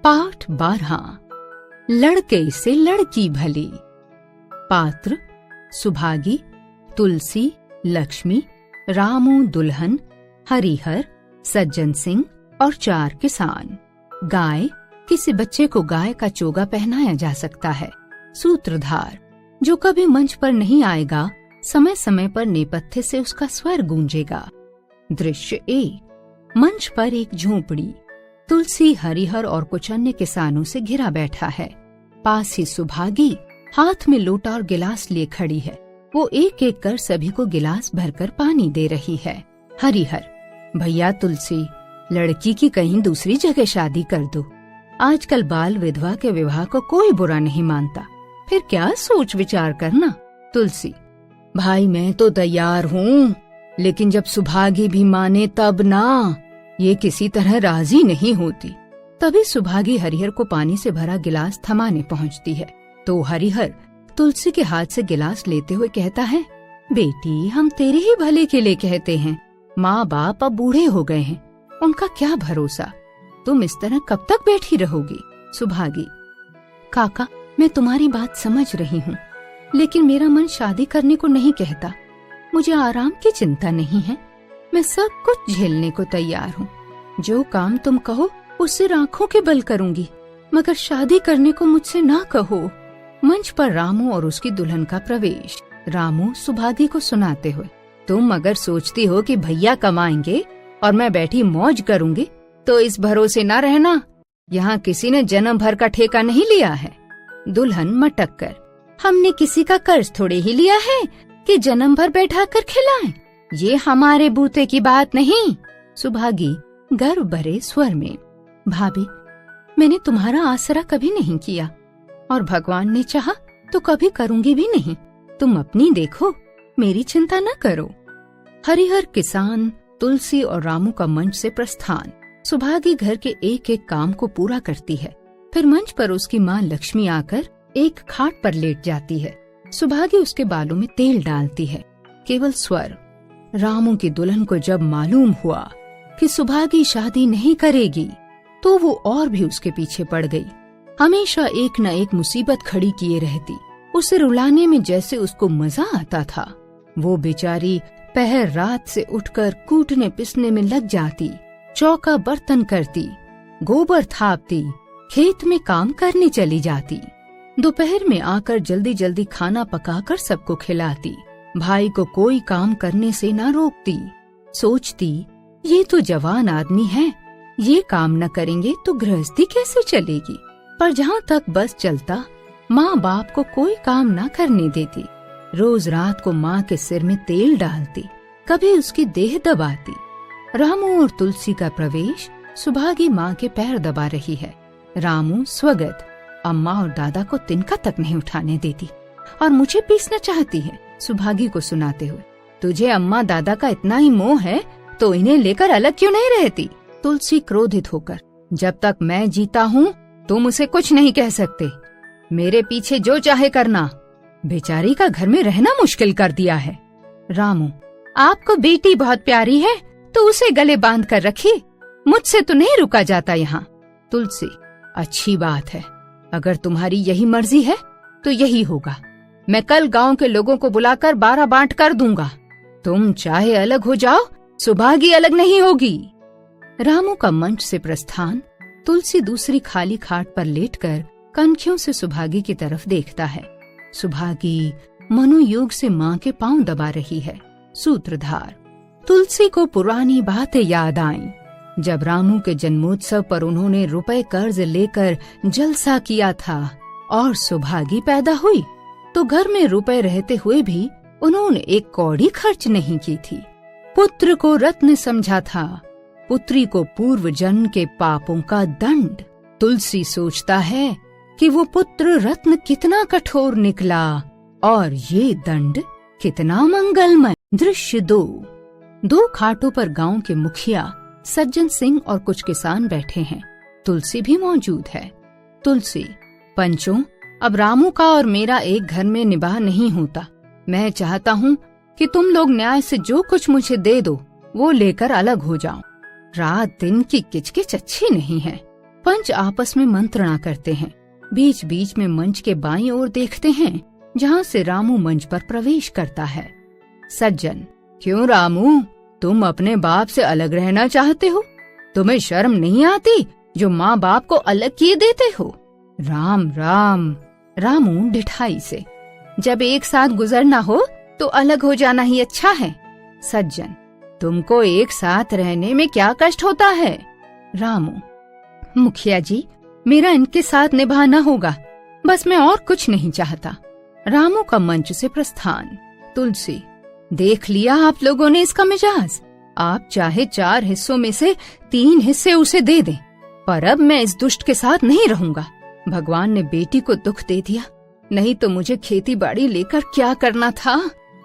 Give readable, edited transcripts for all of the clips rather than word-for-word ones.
पाठ 12। लड़के से लड़की भली। पात्र सुभागी, तुलसी, लक्ष्मी, रामू दुल्हन, हरिहर, सज्जन सिंह और 4 किसान। गाय, किसी बच्चे को गाय का चोगा पहनाया जा सकता है। सूत्रधार, जो कभी मंच पर नहीं आएगा, समय समय पर नेपथ्य से उसका स्वर गूंजेगा। दृश्य 1। मंच पर एक झोपड़ी। तुलसी, हरिहर और कुछ अन्य किसानों से घिरा बैठा है। पास ही सुभागी हाथ में लोटा और गिलास लिए खड़ी है। वो एक एक कर सभी को गिलास भरकर पानी दे रही है। हरिहर, भैया तुलसी, लड़की की कहीं दूसरी जगह शादी कर दो। आजकल बाल विधवा के विवाह को कोई बुरा नहीं मानता, फिर क्या सोच विचार करना। तुलसी, भाई मैं तो तैयार हूँ, लेकिन जब सुभागी भी माने तब ना, ये किसी तरह राजी नहीं होती। तभी सुभागी हरिहर को पानी से भरा गिलास थमाने पहुँचती है तो हरिहर तुलसी के हाथ से गिलास लेते हुए कहता है, बेटी हम तेरे ही भले के लिए कहते हैं। माँ बाप अब बूढ़े हो गए हैं, उनका क्या भरोसा। तुम इस तरह कब तक बैठी रहोगी। सुभागी, काका मैं तुम्हारी बात समझ रही हूँ, लेकिन मेरा मन शादी करने को नहीं कहता। मुझे आराम की चिंता नहीं है, मैं सब कुछ झेलने को तैयार हूँ। जो काम तुम कहो उससे आंखों के बल करूँगी, मगर शादी करने को मुझसे ना कहो। मंच पर रामू और उसकी दुल्हन का प्रवेश। रामू सुभागी को सुनाते हुए, तुम अगर सोचती हो कि भैया कमाएंगे और मैं बैठी मौज करूँगी, तो इस भरोसे न रहना। यहाँ किसी ने जन्म भर का ठेका नहीं लिया है। दुल्हन मटक कर, हमने किसी का कर्ज थोड़े ही लिया है कि जन्म भर बैठा कर खिलाएं। ये हमारे बूते की बात नहीं। सुभागी गर्व भरे स्वर में, भाभी मैंने तुम्हारा आसरा कभी नहीं किया और भगवान ने चाहा तो कभी करूँगी भी नहीं। तुम अपनी देखो, मेरी चिंता न करो। हरिहर, किसान, तुलसी और रामू का मंच से प्रस्थान। सुभागी घर के एक एक काम को पूरा करती है। फिर मंच पर उसकी माँ लक्ष्मी आकर एक खाट पर लेट जाती है। सुभागी उसके बालों में तेल डालती है। केवल स्वर। रामू की दुल्हन को जब मालूम हुआ कि सुभागी शादी नहीं करेगी, तो वो और भी उसके पीछे पड़ गई। हमेशा एक न एक मुसीबत खड़ी किए रहती। उसे रुलाने में जैसे उसको मजा आता था। वो बेचारी पहर रात से उठकर कूटने पिसने में लग जाती, चौका बर्तन करती, गोबर थापती, खेत में काम करने चली जाती। दोपहर में आकर जल्दी जल्दी खाना पकाकर सबको खिलाती। भाई को कोई काम करने से न रोकती। सोचती, ये तो जवान आदमी है, ये काम न करेंगे तो गृहस्थी कैसे चलेगी। पर जहाँ तक बस चलता, माँ बाप को कोई काम न करने देती। रोज रात को माँ के सिर में तेल डालती, कभी उसकी देह दबाती। रामू और तुलसी का प्रवेश। सुभागी माँ के पैर दबा रही है। रामू स्वगत, अम्मा और दादा को तिनका तक नहीं उठाने देती और मुझे पीसना चाहती है। सुभागी को सुनाते हुए, तुझे अम्मा दादा का इतना ही मोह है तो इन्हें लेकर अलग क्यों नहीं रहती। तुलसी क्रोधित होकर, जब तक मैं जीता हूँ तुम उसे कुछ नहीं कह सकते। मेरे पीछे जो चाहे करना। बेचारी का घर में रहना मुश्किल कर दिया है। रामू, आपको बेटी बहुत प्यारी है तो उसे गले बांध कर रखिए, मुझसे तो नहीं रुका जाता यहाँ। तुलसी, अच्छी बात है, अगर तुम्हारी यही मर्जी है तो यही होगा। मैं कल गांव के लोगों को बुलाकर 12 बांट कर दूंगा। तुम चाहे अलग हो जाओ, सुभागी अलग नहीं होगी। रामू का मंच से प्रस्थान। तुलसी दूसरी खाली खाट पर लेटकर कनखियों से सुभागी की तरफ देखता है। सुभागी मनोयोग से माँ के पांव दबा रही है। सूत्रधार, तुलसी को पुरानी बातें याद आईं। जब रामू के जन्मोत्सव पर उन्होंने रुपए कर्ज लेकर जलसा किया था और सुभागी पैदा हुई, तो घर में रुपए रहते हुए भी उन्होंने एक कौड़ी खर्च नहीं की थी। पुत्र को रत्न समझा था, पुत्री को पूर्व जन्म के पापों का दंड। तुलसी सोचता है कि वो पुत्र रत्न कितना कठोर निकला और ये दंड कितना मंगलमय। दृश्य 2। 2 खाटों पर गांव के मुखिया सज्जन सिंह और कुछ किसान बैठे हैं। तुलसी भी मौजूद है। तुलसी, पंचों, अब रामू का और मेरा एक घर में निबाह नहीं होता। मैं चाहता हूँ कि तुम लोग न्याय से जो कुछ मुझे दे दो वो लेकर अलग हो जाऊं। रात दिन की किचकिच अच्छी नहीं है, पंच आपस में मंत्रणा करते हैं। बीच बीच में मंच के बाईं ओर देखते हैं, जहाँ से रामू मंच पर प्रवेश करता है। सज्जन, क्यों रामू, तुम अपने बाप से अलग रहना चाहते हो? तुम्हें शर्म नहीं आती जो माँ बाप को अलग किए देते हो? राम राम। रामू ढिठाई से, जब एक साथ गुजरना हो तो अलग हो जाना ही अच्छा है। सज्जन, तुमको एक साथ रहने में क्या कष्ट होता है? रामू, मुखिया जी, मेरा इनके साथ निभाना होगा, बस मैं और कुछ नहीं चाहता। रामू का मंच से प्रस्थान। तुलसी, देख लिया आप लोगों ने इसका मिजाज। आप चाहे 4 हिस्सों में से 3 हिस्से उसे दे दें, पर अब मैं इस दुष्ट के साथ नहीं रहूंगा। भगवान ने बेटी को दुख दे दिया, नहीं तो मुझे खेती बाड़ी लेकर क्या करना था।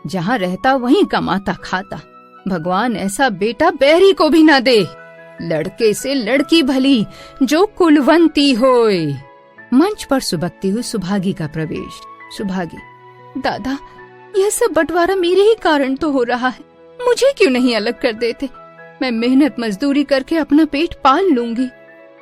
जहाँ रहता वहीं कमाता खाता। भगवान ऐसा बेटा बैरी को भी न दे। लड़के से लड़की भली, जो कुलवंती होए। मंच पर सुबकती हुई सुभागी का प्रवेश। सुभागी, दादा, यह सब बंटवारा मेरे ही कारण तो हो रहा है। मुझे क्यों नहीं अलग कर देते? मैं मेहनत मजदूरी करके अपना पेट पाल लूंगी।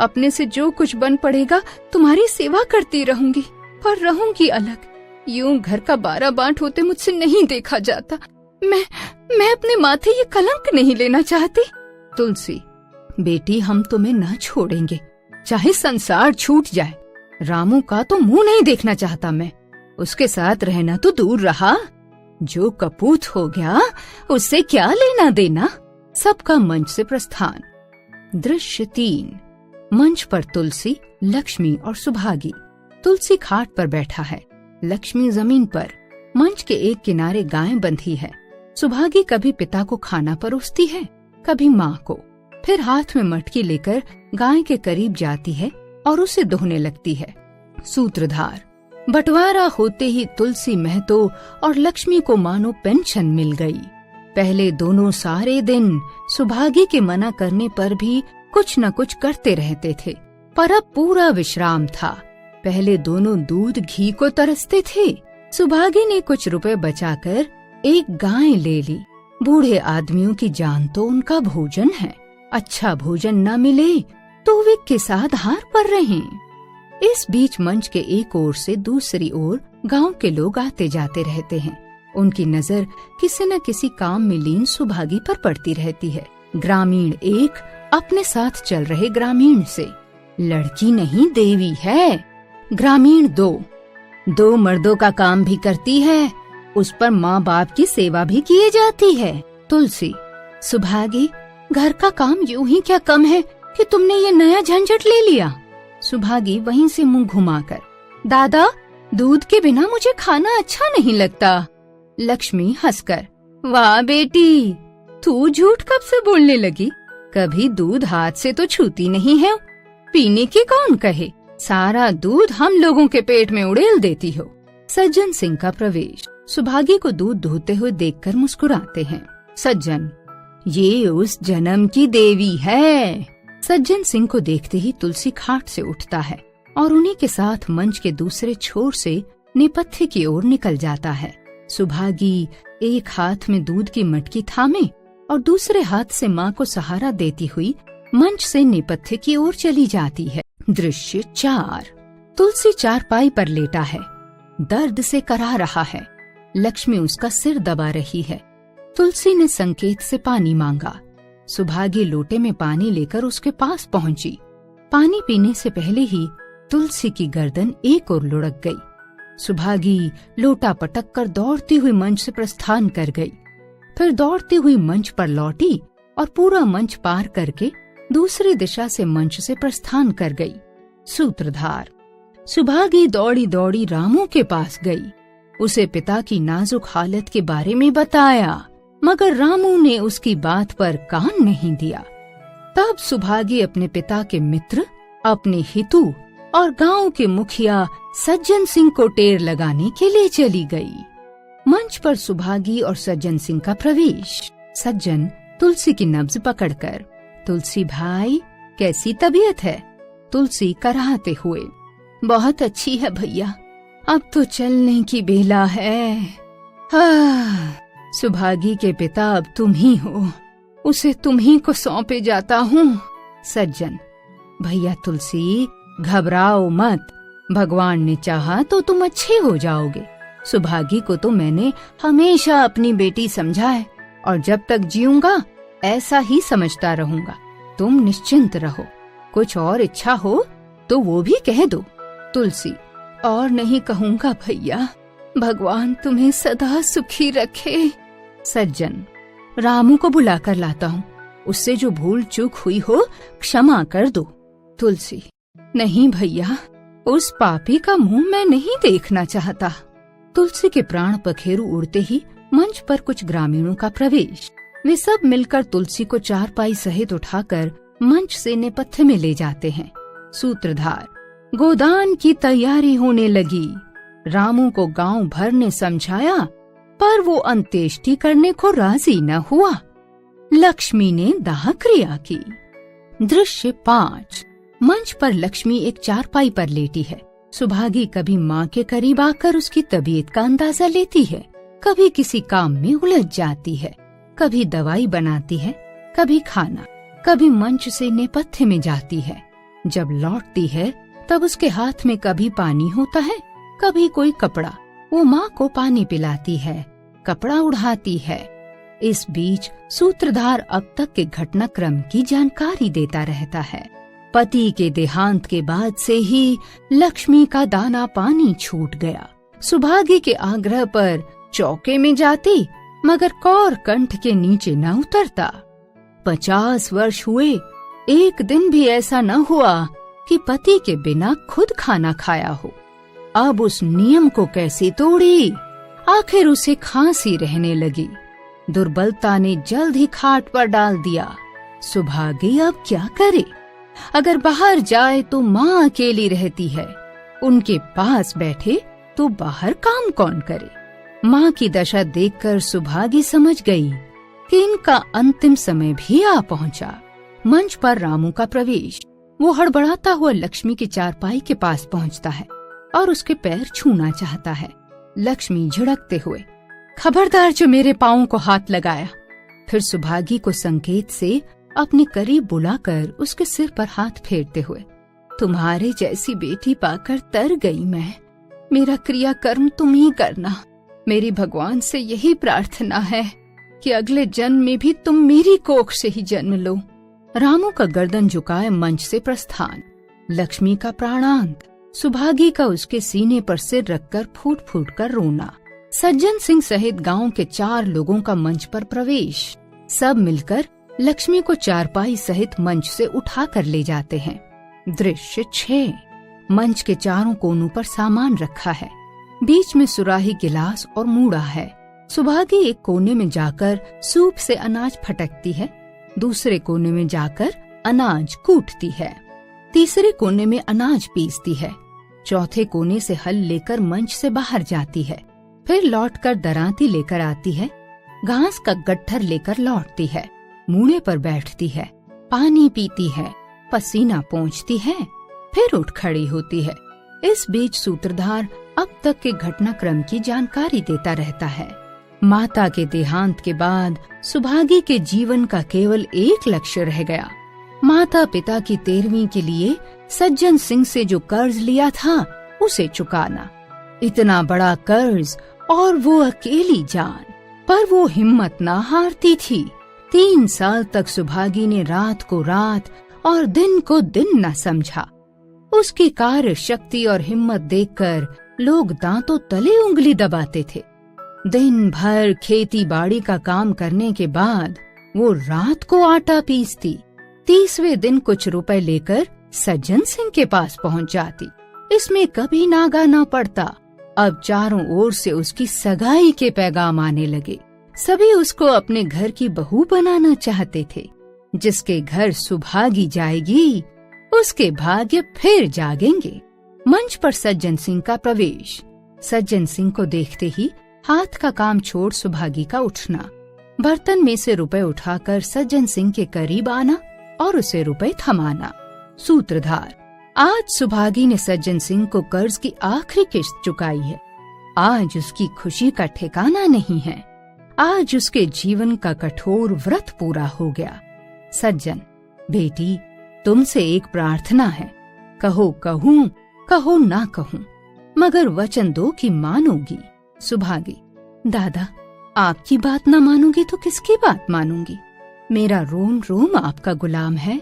अपने से जो कुछ बन पड़ेगा तुम्हारी सेवा करती रहूंगी, पर रहूंगी अलग। यूं घर का 12 बांट होते मुझसे नहीं देखा जाता। मैं अपने माथे ये कलंक नहीं लेना चाहती। तुलसी, बेटी, हम तुम्हें न छोड़ेंगे, चाहे संसार छूट जाए। रामू का तो मुंह नहीं देखना चाहता मैं। उसके साथ रहना तो दूर रहा, जो कपूत हो गया उससे क्या लेना देना। सबका मंच से प्रस्थान। दृश्य 3। मंच पर तुलसी, लक्ष्मी और सुभागी। तुलसी खाट पर बैठा है, लक्ष्मी जमीन पर। मंच के एक किनारे गाय बंधी है। सुभागी कभी पिता को खाना परोसती है, कभी माँ को। फिर हाथ में मटकी लेकर गाय के करीब जाती है और उसे दोहने लगती है। सूत्रधार। बंटवारा होते ही तुलसी महतो और लक्ष्मी को मानो पेंशन मिल गई। पहले दोनों सारे दिन सुभागी के मना करने पर भी कुछ न कुछ करते रहते थे, पर अब पूरा विश्राम था। पहले दोनों दूध घी को तरसते थे। सुभागी ने कुछ रुपए बचाकर एक गाय ले ली। बूढ़े आदमियों की जान तो उनका भोजन है। अच्छा भोजन न मिले तो वे किसाद हार पर रहें। इस बीच मंच के एक ओर से दूसरी ओर गांव के लोग आते जाते रहते हैं। उनकी नजर किसी न किसी काम में लीन सुभागी पर पड़ती रहती है। ग्रामीण 1 अपने साथ चल रहे ग्रामीण से, लड़की नहीं देवी है। ग्रामीण 2 मर्दों का काम भी करती है, उस पर माँ बाप की सेवा भी किए जाती है। तुलसी, सुभागी, घर का काम यूं ही क्या कम है कि तुमने ये नया झंझट ले लिया। सुभागी वहीं से मुंह घुमाकर, दादा, दूध के बिना मुझे खाना अच्छा नहीं लगता। लक्ष्मी हंसकर, वाह बेटी, तू झूठ कब से बोलने लगी? कभी दूध हाथ से तो छूती नहीं है। पीने की कौन कहे, सारा दूध हम लोगों के पेट में उड़ेल देती हो। सज्जन सिंह का प्रवेश। सुभागी को दूध धोते हुए देखकर मुस्कुराते हैं। सज्जन, ये उस जन्म की देवी है। सज्जन सिंह को देखते ही तुलसी खाट से उठता है और उन्हीं के साथ मंच के दूसरे छोर से नेपथ्य की ओर निकल जाता है। सुभागी एक हाथ में दूध की मटकी थामे और दूसरे हाथ से माँ को सहारा देती हुई मंच से नेपथ्य की ओर चली जाती है। दृश्य 4। तुलसी चारपाई पर लेटा है, दर्द से करा रहा है। लक्ष्मी उसका सिर दबा रही है। तुलसी ने संकेत से पानी मांगा। सुभागी लोटे में पानी लेकर उसके पास पहुंची। पानी पीने से पहले ही तुलसी की गर्दन एक ओर लुढ़क गई। सुभागी लोटा पटक कर दौड़ती हुई मंच से प्रस्थान कर गई। फिर दौड़ती हुई मंच पर लौटी और पूरा मंच पार करके दूसरी दिशा से मंच से प्रस्थान कर गई। सूत्रधार। सुभागी दौड़ी दौड़ी रामू के पास गई। उसे पिता की नाजुक हालत के बारे में बताया, मगर रामू ने उसकी बात पर कान नहीं दिया। तब सुभागी अपने पिता के मित्र, अपने हितू और गांव के मुखिया सज्जन सिंह को टेर लगाने के लिए चली गई। मंच पर सुभागी और सज्जन सिंह का प्रवेश। सज्जन तुलसी की नब्ज पकड़कर, तुलसी भाई, कैसी तबीयत है? तुलसी कराहते हुए, बहुत अच्छी है भैया, अब तो चलने की बेला है। सुभागी के पिता अब तुम ही हो, उसे तुम ही को सौंपे जाता हूँ। सज्जन, भैया तुलसी, घबराओ मत, भगवान ने चाहा तो तुम अच्छे हो जाओगे। सुभागी को तो मैंने हमेशा अपनी बेटी समझा है और जब तक जीऊंगा ऐसा ही समझता रहूंगा। तुम निश्चिंत रहो, कुछ और इच्छा हो तो वो भी कह दो। तुलसी, और नहीं कहूंगा भैया, भगवान तुम्हें सदा सुखी रखे। सज्जन, रामू को बुलाकर लाता हूँ, उससे जो भूल चूक हुई हो क्षमा कर दो। तुलसी, नहीं भैया, उस पापी का मुंह मैं नहीं देखना चाहता। तुलसी के प्राण पखेरु उड़ते ही मंच पर कुछ ग्रामीणों का प्रवेश। वे सब मिलकर तुलसी को चारपाई सहित उठाकर मंच से नेपथ्य में ले जाते हैं। सूत्रधार, गोदान की तैयारी होने लगी। रामू को गांव भर ने समझाया पर वो अंत्येष्टि करने को राजी न हुआ। लक्ष्मी ने दाह क्रिया की। दृश्य 5। मंच पर लक्ष्मी एक चारपाई पर लेटी है। सुभागी कभी माँ के करीब आकर उसकी तबीयत का अंदाजा लेती है, कभी किसी काम में उलझ जाती है, कभी दवाई बनाती है, कभी खाना, कभी मंच से नेपथ्य में जाती है। जब लौटती है तब उसके हाथ में कभी पानी होता है, कभी कोई कपड़ा। वो माँ को पानी पिलाती है, कपड़ा उड़ाती है। इस बीच सूत्रधार अब तक के घटनाक्रम की जानकारी देता रहता है। पति के देहांत के बाद से ही लक्ष्मी का दाना पानी छूट गया। सुभागी के आग्रह पर चौके में जाती मगर कौर कंठ के नीचे न उतरता। 50 वर्ष हुए, एक दिन भी ऐसा न हुआ कि पति के बिना खुद खाना खाया हो। अब उस नियम को कैसे तोड़ी? आखिर उसे खांसी रहने लगी। दुर्बलता ने जल्द ही खाट पर डाल दिया। सुभागी अब क्या करे? अगर बाहर जाए तो माँ अकेली रहती है, उनके पास बैठे तो बाहर काम कौन करे? माँ की दशा देखकर सुभागी समझ गई कि इनका अंतिम समय भी आ पहुँचा। मंच पर रामू का प्रवेश। वो हड़बड़ाता हुआ लक्ष्मी की चारपाई के पास पहुँचता है और उसके पैर छूना चाहता है। लक्ष्मी झिड़कते हुए, खबरदार जो मेरे पाँव को हाथ लगाया। फिर सुभागी को संकेत से अपने करीब बुलाकर उसके सिर पर हाथ फेरते हुए, तुम्हारे जैसी बेटी पाकर तर गई मैं। मेरा क्रियाकर्म तुम ही करना। मेरी भगवान से यही प्रार्थना है कि अगले जन्म में भी तुम मेरी कोख से ही जन्म लो। रामू का गर्दन झुकाए मंच से प्रस्थान। लक्ष्मी का प्राणांत। सुभागी का उसके सीने पर सिर रखकर फूट फूट कर रोना। सज्जन सिंह सहित गांव के 4 लोगों का मंच पर प्रवेश। सब मिलकर लक्ष्मी को चारपाई सहित मंच से उठा कर ले जाते हैं। दृश्य 6। मंच के चारों कोनों पर सामान रखा है। बीच में सुराही, गिलास और मूड़ा है। सुभागी एक कोने में जाकर सूप से अनाज फटकती है, दूसरे कोने में जाकर अनाज कूटती है, तीसरे कोने में अनाज पीसती है, चौथे कोने से हल लेकर मंच से बाहर जाती है, फिर लौटकर दरांती लेकर आती है, घास का गट्ठर लेकर लौटती है, मूड़े पर बैठती है, पानी पीती है, पसीना पोंछती है, फिर उठ खड़ी होती है। इस बीच सूत्रधार अब तक के घटनाक्रम की जानकारी देता रहता है। माता के देहांत के बाद सुभागी के जीवन का केवल एक लक्ष्य रह गया, माता पिता की 13वीं के लिए सज्जन सिंह से जो कर्ज लिया था उसे चुकाना। इतना बड़ा कर्ज और वो अकेली जान, पर वो हिम्मत ना हारती थी। 3 साल तक सुभागी ने रात को रात और दिन को दिन न समझा। उसकी कार्य शक्ति और हिम्मत देखकर लोग दांतों तले उंगली दबाते थे। दिन भर खेती बाड़ी का काम करने के बाद वो रात को आटा पीसती। 30वें दिन कुछ रुपए लेकर सज्जन सिंह के पास पहुंच जाती। इसमें कभी नागा ना पड़ता। अब चारों ओर से उसकी सगाई के पैगाम आने लगे। सभी उसको अपने घर की बहू बनाना चाहते थे। जिसके घर सुभागी जाएगी उसके भाग्य फिर जागेंगे। मंच पर सज्जन सिंह का प्रवेश। सज्जन सिंह को देखते ही हाथ का काम छोड़ सुभागी का उठना, बर्तन में से रुपए उठाकर सज्जन सिंह के करीब आना और उसे रुपए थमाना। सूत्रधार, आज सुभागी ने सज्जन सिंह को कर्ज की आखिरी किश्त चुकाई है। आज उसकी खुशी का ठिकाना नहीं है। आज उसके जीवन का कठोर व्रत पूरा हो गया। सज्जन, बेटी, तुमसे एक प्रार्थना है, कहो कहूँ कहो ना कहूँ, मगर वचन दो कि मानोगी। सुभागी, दादा आपकी बात ना मानूंगी तो किसकी बात मानूंगी? मेरा रोम रोम आपका गुलाम है।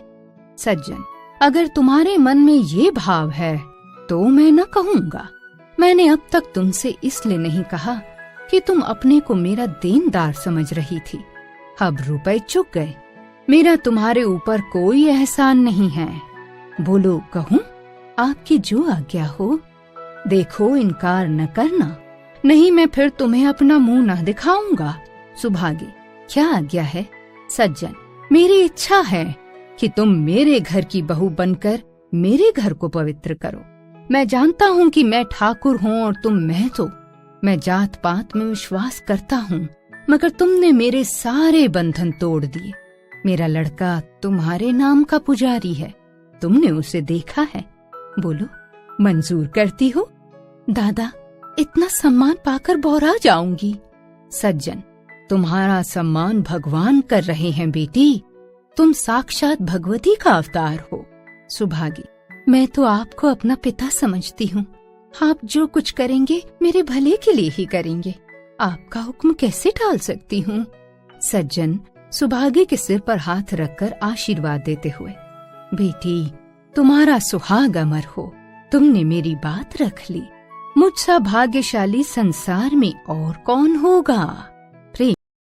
सज्जन, अगर तुम्हारे मन में ये भाव है तो मैं न कहूँगा। मैंने अब तक तुमसे इसलिए नहीं कहा कि तुम अपने को मेरा देनदार समझ रही थी। अब रुपए चुक गए, मेरा तुम्हारे ऊपर कोई एहसान नहीं है। बोलो कहूँ, आपकी जो आज्ञा हो। देखो इनकार न करना, नहीं मैं फिर तुम्हें अपना मुंह न दिखाऊंगा। सुभागी, क्या आज्ञा है? सज्जन, मेरी इच्छा है कि तुम मेरे घर की बहू बनकर मेरे घर को पवित्र करो। मैं जानता हूँ कि मैं ठाकुर हूँ और तुम महतो। मैं जात पात में विश्वास करता हूँ, मगर तुमने मेरे सारे बंधन तोड़ दिए। मेरा लड़का तुम्हारे नाम का पुजारी है, तुमने उसे देखा है। बोलो, मंजूर करती हो? दादा, इतना सम्मान पाकर बौरा जाऊंगी। सज्जन, तुम्हारा सम्मान भगवान कर रहे हैं बेटी, तुम साक्षात भगवती का अवतार हो। सुभागी, मैं तो आपको अपना पिता समझती हूँ। आप जो कुछ करेंगे मेरे भले के लिए ही करेंगे, आपका हुक्म कैसे टाल सकती हूँ? सज्जन सुभागी के सिर पर हाथ रखकर आशीर्वाद देते हुए, बेटी तुम्हारा सुहाग अमर हो, तुमने मेरी बात रख ली। मुझसा भाग्यशाली संसार में और कौन होगा?